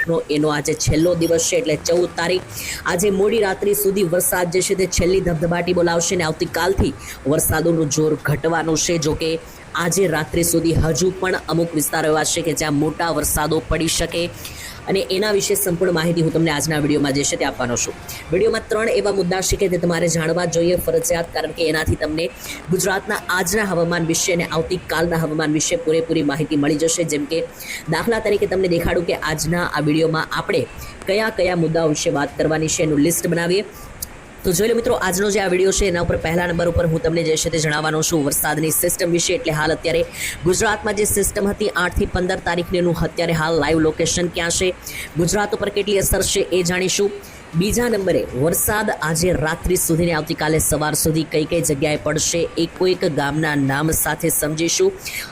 તારીખનો એનો આજે છેલ્લો દિવસ છે, એટલે 14 તારીખ આજે મોડી રાત્રિ સુધી વરસાદ જે છે તે છેલ્લી ધબધબાટી બોલાવશે અને આવતીકાલથી વરસાદોનું જોર ઘટવાનું છે। જોકે આજે રાત્રિ સુધી હજુ પણ અમુક વિસ્તારો એવા છે કે જ્યાં મોટા વરસાદો પડી શકે અને એના વિશે સંપૂર્ણ માહિતી હું તમને આજના વિડીયોમાં જે છે તે આપવાનો છું। વિડીયોમાં 3 એવા મુદ્દા છે કે તે તમારે જાણવા જોઈએ ફરજિયાત, કારણ કે એનાથી તમને ગુજરાતના આજના હવામાન વિશે અને આવતીકાલના હવામાન વિશે પૂરેપૂરી માહિતી મળી જશે। જેમ કે દાખલા તરીકે તમને દેખાડું કે આજના આ વિડીયોમાં આપણે કયા કયા મુદ્દાઓ વિશે વાત કરવાની છે એનું લિસ્ટ બનાવીએ। તો જોઈ લો મિત્રો, આજનો જે આ વિડીયો છે એના ઉપર પહેલા નંબર ઉપર હું તમને જે છે તે જણાવવાનો છું વરસાદની સિસ્ટમ વિશે। એટલે હાલ અત્યારે ગુજરાતમાં જે સિસ્ટમ હતી 8 થી 15 તારીખનું અત્યારે હાલ લાઈવ લોકેશન ક્યાં છે, ગુજરાત ઉપર કેટલી અસર છે એ જાણીશું। બીજા નંબરે વરસાદ આજે રાત્રિ સુધી ને આવતીકાલે સવાર સુધી કઈ કઈ જગ્યાએ પડશે એ કોઈક ગામના નામ સાથે સમજીશું।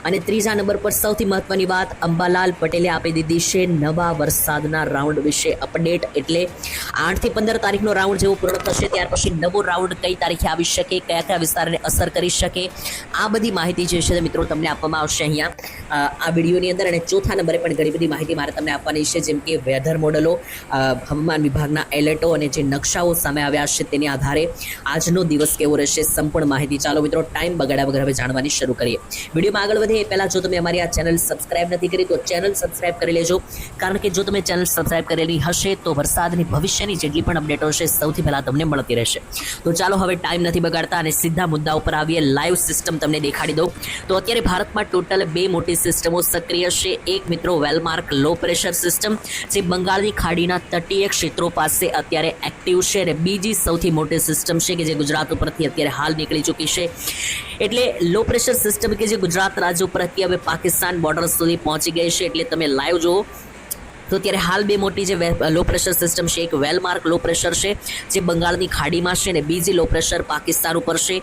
અને ત્રીજા નંબર પર સૌથી મહત્વની વાત, અંબાલાલ પટેલે આપી દીધી છે નવા વરસાદના રાઉન્ડ વિશે અપડેટ। એટલે 8 થી 15 તારીખનો રાઉન્ડ જેવો પૂર્ણ થશે ત્યાર પછી નવો રાઉન્ડ કઈ તારીખે આવી શકે, કયા કયા વિસ્તારને અસર કરી શકે, આ બધી માહિતી જે છે મિત્રો તમને આપવામાં આવશે અહીંયા આ વિડીયોની અંદર। અને ચોથા નંબરે પણ ઘણી બધી માહિતી મારે તમને આપવાની છે, જેમ કે વેધર મોડલો, હવામાન વિભાગના એલર્ટ અને જે નકશાઓ સામે આવ્યા છે તેના આધારે આજનો દિવસ કેવો રહેશે સંપૂર્ણ માહિતી। ચાલો મિત્રો, ટાઈમ બગાડ્યા વગર હવે જાણવાની શરૂ કરીએ। વિડીયોમાં આગળ વધે એ પહેલાં જો તમે અમારી આ ચેનલ સબસ્ક્રાઇબ નથી કરી તો ચેનલ સબસ્ક્રાઇબ કરી લેજો, કારણ કે જો તમે ચેનલ સબસ્ક્રાઇબ કરેલી હશે તો વરસાદની ભવિષ્યની જેટલી પણ અપડેટો છે સૌથી પહેલાં તમને મળતી રહેશે। તો ચાલો હવે ટાઈમ નથી બગાડતા અને સીધા મુદ્દા ઉપર આવીએ। લાઈવ સિસ્ટમ તમને દેખાડી દઉં તો અત્યારે ભારતમાં ટોટલ 2 મોટી સિસ્ટમો સક્રિય છે। એક મિત્રો વેલમાર્ક લો પ્રેશર સિસ્ટમ જે બંગાળની ખાડીના તટીય ક્ષેત્રો પાસે અત્યારે એક્ટિવ છે, અને બીજી સૌથી મોટી સિસ્ટમ છે કે જે ગુજરાત ઉપરથી અત્યારે હાલ નીકળી ચૂકી છે। એટલે લો પ્રેશર સિસ્ટમ કે જે ગુજરાત રાજ્ય ઉપર અત્યારે હવે પાકિસ્તાન બોર્ડર સુધી પહોંચી ગઈ છે। એટલે તમે લાઈવ જુઓ તો અત્યારે હાલ 2 મોટી જે લો પ્રેશર સિસ્ટમ છે, એક વેલમાર્ક લો પ્રેશર છે જે બંગાળની ખાડીમાં છે અને બીજી લો પ્રેશર પાકિસ્તાન ઉપર છે।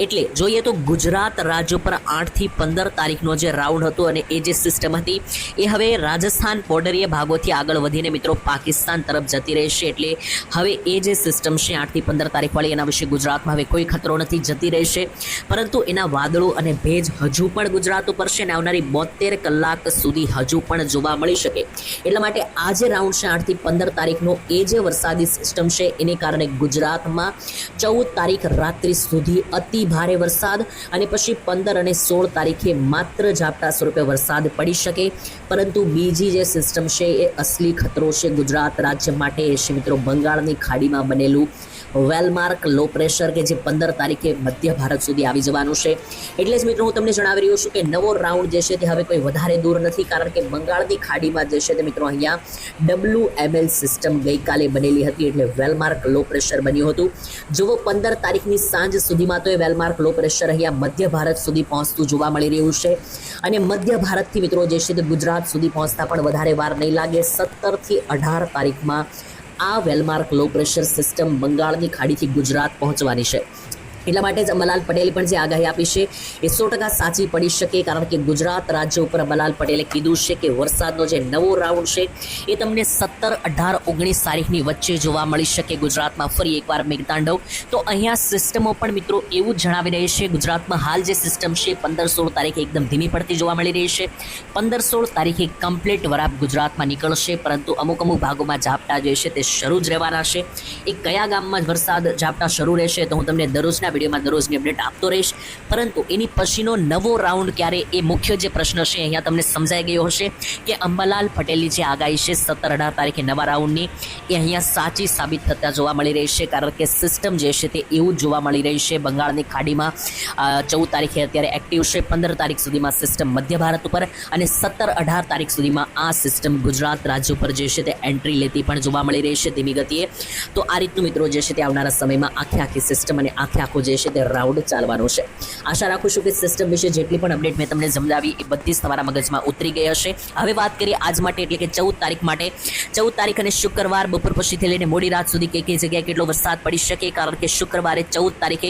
એટલે જોઈએ તો ગુજરાત રાજ્ય પર 8 થી 15 તારીખનો જે રાઉન્ડ હતો અને એ જે સિસ્ટમ હતી એ હવે રાજસ્થાન બોર્ડરીય ભાગોથી આગળ વધીને મિત્રો પાકિસ્તાન તરફ જતી રહેશે। એટલે હવે એ જે સિસ્ટમ છે 8 થી 15 તારીખવાળી એના વિશે ગુજરાતમાં હવે કોઈ ખતરો નથી, જતી રહેશે, પરંતુ એના વાદળો અને ભેજ હજુ પણ ગુજરાત ઉપર છે અને આવનારી 72 કલાક સુધી હજુ પણ જોવા મળી શકે। એટલા માટે આ જે રાઉન્ડ છે 8 થી 15 તારીખનો એ જે વરસાદી સિસ્ટમ છે એને કારણે ગુજરાતમાં 14 તારીખ રાત્રિ સુધી અતિ ભારે વરસાદ અને પછી 15 અને 16 તારીખે માત્ર ઝાપટા સ્વરૂપે વરસાદ પડી શકે। પરંતુ બીજી જે સિસ્ટમ છે એ અસલી ખતરો છે ગુજરાત રાજ્ય માટે એ છે મિત્રો બંગાળની ખાડીમાં બનેલું વેલમાર્ક લો પ્રેશર કે જે 15 તારીખે મધ્ય ભારત સુધી આવી જવાનું છે। એટલે જ મિત્રો હું તમને જણાવી રહ્યો છું કે નવો રાઉન્ડ જે છે તે હવે કોઈ વધારે દૂર નથી, કારણ કે બંગાળની ખાડીમાં જે છે તે મિત્રો અહીંયા WML સિસ્ટમ ગઈકાલે બનેલી હતી, એટલે વેલમાર્ક લો પ્રેશર બન્યું હતું। જુઓ 15 તારીખની સાંજ સુધીમાં તો એ વેલમાર્ક લો પ્રેશર અહીંયા મધ્ય ભારત સુધી પહોંચતું જોવા મળી રહ્યું છે અને મધ્ય ભારતથી મિત્રો જે છે તે ગુજરાત સુધી પહોંચતા પણ વધારે વાર નહીં લાગે। 17 થી 18 તારીખમાં આ વેલમાર્ક લો પ્રેશર સિસ્ટમ બંગાળની ખાડીથી ગુજરાત પહોંચવાની છે। એટલા માટે જ અંબાલાલ પટેલે પણ જે આગાહી આપી છે એ 100% સાચી પડી શકે, કારણ કે ગુજરાત રાજ્ય ઉપર અંબાલાલ પટેલે કીધું છે કે વરસાદનો જે નવો રાઉન્ડ છે એ તમને 17, 18, 19 તારીખની વચ્ચે જોવા મળી શકે ગુજરાતમાં ફરી એકવાર મેઘતાંડવ। તો અહીંયા સિસ્ટમો પણ મિત્રો એવું જ જણાવી રહી છે, ગુજરાતમાં હાલ જે સિસ્ટમ છે 15-16 તારીખે એકદમ ધીમી પડતી જોવા મળી રહી છે। 15-16 તારીખે કમ્પ્લીટ વરાપ ગુજરાતમાં નીકળશે, પરંતુ અમુક ભાગોમાં ઝાપટા જે છે તે શરૂ જ રહેવાના છે। એ કયા ગામમાં વરસાદ ઝાપટા શરૂ રહેશે તો હું તમને દરરોજના વિડીયોમાં દરરોજની અપડેટ આપતો રહીશ, પરંતુ એની પછીનો નવો રાઉન્ડ ક્યારે એ મુખ્ય જે પ્રશ્ન છે અહીંયા તમને સમજાઈ ગયો હશે કે અંબાલાલ પટેલની જે આગાહી છે 17-18 તારીખે નવા રાઉન્ડની એ અહીંયા સાચી સાબિત થતા જોવા મળી રહી છે, કારણ કે સિસ્ટમ જે છે તે એવું જ જોવા મળી રહી છે બંગાળની ખાડીમાં 14 તારીખે અત્યારે એક્ટિવ છે, 15 તારીખ સુધીમાં સિસ્ટમ મધ્ય ભારત ઉપર અને 17-18 તારીખ સુધીમાં આ સિસ્ટમ ગુજરાત રાજ્ય ઉપર જે છે તે એન્ટ્રી લેતી પણ જોવા મળી રહી છે ધીમી ગતિએ। તો આ રીતનું મિત્રો જે છે તે આવનારા સમયમાં આખી સિસ્ટમ અને આખો જે છે તે રાઉન્ડ ચાલવાનો છે। આશા રાખું છું કે સિસ્ટમ વિશે જેટલી પણ અપડેટ મેં તમને સમજાવી એ બધી જ તમારા મગજમાં ઉતરી ગઈ હશે। હવે વાત કરીએ આજ માટે એટલે કે 14 તારીખ માટે। 14 તારીખ અને શુક્રવાર બપોર પછીથી લઈને મોડી રાત સુધી કઈ જગ્યાએ કેટલો વરસાદ પડી શકે, કારણ કે શુક્રવારે 14 તારીખે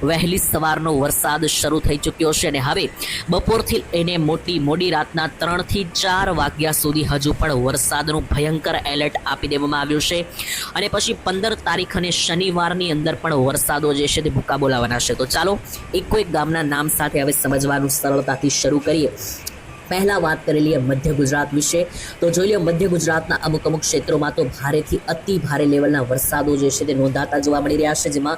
વહેલી સવારનો વરસાદ શરૂ થઈ ચૂક્યો છે અને હવે બપોરથી લઈને મોડી રાતના 3 થી 4 વાગ્યા સુધી હજુ પણ વરસાદનું ભયંકર એલર્ટ આપી દેવામાં આવ્યું છે અને પછી 15 તારીખ અને શનિવારની અંદર પણ વરસાદો જે છે તે ભૂકા બોલાવવાના છે। તો ચાલો એક ગામના નામ સાથે હવે સમજવાનું સરળતાથી શરૂ કરીએ। પહેલા વાત કરેલી મધ્ય ગુજરાત વિશે, તો જોઈ લો મધ્ય ગુજરાતના અમુક ક્ષેત્રોમાં તો ભારેથી અતિ ભારે લેવલના વરસાદો જે છે તે નોંધાતા જોવા મળી રહ્યા છે, જેમાં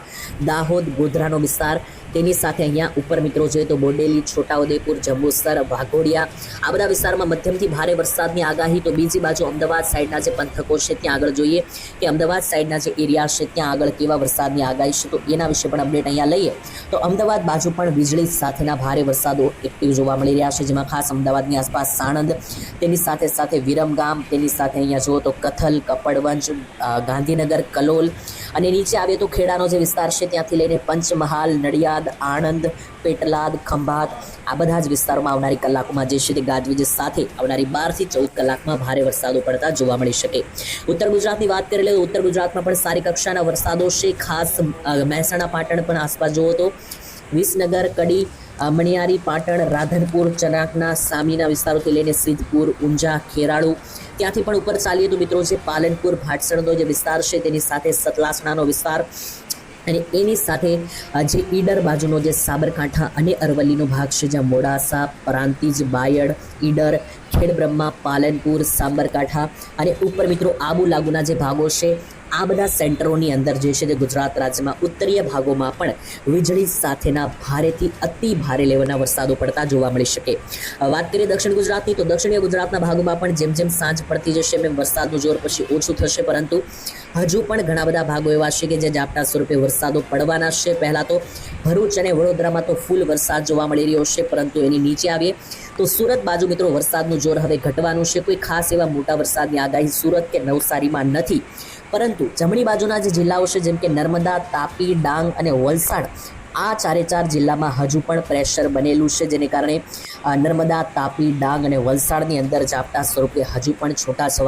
દાહોદ, ગોધરાનો વિસ્તાર, તેની સાથે અહીંયા ઉપર મિત્રો જોઈએ તો બોડેલી, છોટાઉદેપુર, જંબુસર, વાઘોડિયા, આ બધા વિસ્તારમાં મધ્યમથી ભારે વરસાદની આગાહી. તો બીજી બાજુ અમદાવાદ સાઈડના જે પંથકો છે ત્યાં આગળ જોઈએ કે અમદાવાદ સાઈડના જે એરિયા છે ત્યાં આગળ કેવા વરસાદની આગાહી છે, તો એના વિશે પણ અપડેટ અહીંયા લઈએ. તો અમદાવાદ બાજુ પણ વીજળી સાથેના ભારે વરસાદો એક્ટિવ જોવા મળી રહ્યા છે, જેમાં ખાસ અમદાવાદની આસપાસ સાણંદ, તેની સાથે સાથે વિરમગામ, તેની સાથે અહીંયા જુઓ તો કથલ, કપડવંજ, ગાંધીનગર, કલોલ, અને નીચે આવે તો ખેડાનો જે વિસ્તાર છે ત્યાંથી લઈને પંચમહાલ, નડિયાદ, આણંદ, પેટલાદ, ખંભાત, આ બધા જ વિસ્તારોમાં આવનારી કલાકોમાં જે છે તે ગાજવીજ સાથે આવનારી 12 થી 14 કલાકમાં ભારે વરસાદો પડતા જોવા મળી શકે. ઉત્તર ગુજરાતની વાત કરી લે તો ઉત્તર ગુજરાતમાં પણ સારી કક્ષાના વરસાદો છે. ખાસ મહેસાણા, પાટણ પણ આસપાસ જુઓ તો વિસનગર, કડી, મણિયારી, પાટણ, રાધનપુર, ચનાકના, સામીના વિસ્તારોથી લઈને સિદ્ધપુર, ઊંઝા, ખેરાળુ, ત્યાંથી પણ ઉપર ચાલીએ તો મિત્રો જે પાલનપુર, ભાટસણનો જે વિસ્તાર છે તેની સાથે સતલાસણાનો વિસ્તાર, અને એની સાથે જે ઈડર બાજુનો જે સાબરકાંઠા અને અરવલ્લીનો ભાગ છે, જ્યાં મોડાસા, પ્રાંતિજ, બાયડ, ઈડર, ખેડબ્રહ્મા, પાલનપુર, સાબરકાંઠા અને ઉપર મિત્રો આબુ લાગુના જે ભાગો છે, આ બધા સેન્ટરોની અંદર જે છે તે ગુજરાત રાજ્યમાં ઉત્તરીય ભાગોમાં પણ વીજળી સાથેના ભારેથી અતિ ભારે લેવલના વરસાદો પડતા જોવા મળી શકે. વાત કરીએ દક્ષિણ ગુજરાતની, તો દક્ષિણીય ગુજરાતના ભાગોમાં પણ જેમ જેમ સાંજ પડતી જશે એમ વરસાદનું જોર પછી ઓછું થશે, પરંતુ હજુ પણ ઘણા બધા ભાગો એવા છે કે જે ઝાપટા સ્વરૂપે વરસાદો પડવાના છે. પહેલાં તો ભરૂચ અને વડોદરામાં તો ફૂલ વરસાદ જોવા મળી રહ્યો છે, પરંતુ એની નીચે આવીએ તો સુરત બાજુ મિત્રો વરસાદનું જોર હવે ઘટવાનું છે. કોઈ ખાસ એવા મોટા વરસાદની આગાહી સુરત કે નવસારીમાં નથી, પરંતુ જમણી બાજુના જે જિલ્લાઓ છે જેમ કે નર્મદા, તાપી, ડાંગ અને વલસાડ, આ 4 જિલ્લામાં હજુ પણ પ્રેશર બનેલું છે, જેને કારણે નર્મદા, તાપી, ડાંગ અને વલસાડની અંદર ઝાપટા સ્વરૂપે હજુ પણ છૂટા છવાયા